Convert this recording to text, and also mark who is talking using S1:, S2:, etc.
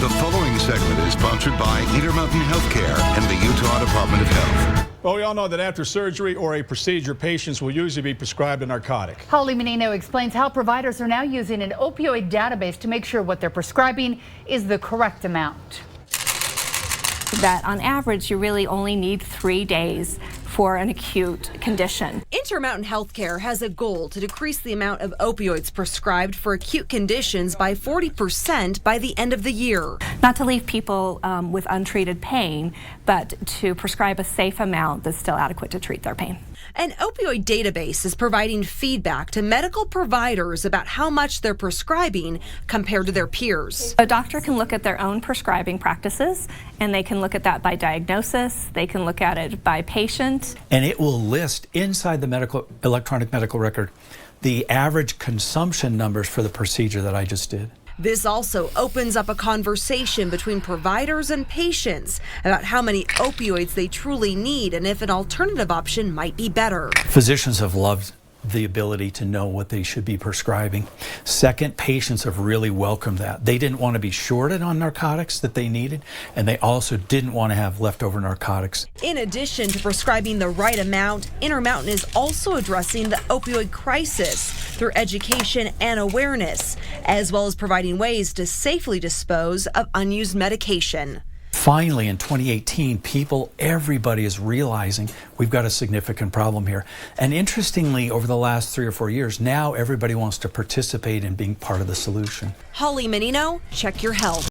S1: The following segment is sponsored by Intermountain Healthcare and the Utah Department of Health.
S2: Well, we all know that after surgery or a procedure, patients will usually be prescribed a narcotic.
S3: Holly Menino explains how providers are now using an opioid database to make sure what they're prescribing is the correct amount.
S4: That on average, you really only need 3 days for an acute condition.
S5: Intermountain Healthcare has a goal to decrease the amount of opioids prescribed for acute conditions by 40% by the end of the year.
S4: Not to leave people with untreated pain, but to prescribe a safe amount that's still adequate to treat their pain.
S5: An opioid database is providing feedback to medical providers about how much they're prescribing compared to their peers.
S4: A doctor can look at their own prescribing practices, and they can look at that by diagnosis, they can look at it by patient.
S6: And it will list inside the electronic medical record the average consumption numbers for the procedure that I just did.
S5: This also opens up a conversation between providers and patients about how many opioids they truly need and if an alternative option might be better.
S6: Physicians have loved the ability to know what they should be prescribing. Second, patients have really welcomed that. They didn't want to be shorted on narcotics that they needed, and they also didn't want to have leftover narcotics.
S5: In addition to prescribing the right amount, Intermountain is also addressing the opioid crisis through education and awareness, as well as providing ways to safely dispose of unused medication.
S6: Finally, in 2018, everybody is realizing we've got a significant problem here. And interestingly, over the last 3 or 4 years, now everybody wants to participate in being part of the solution.
S5: Holly Menino, check your health.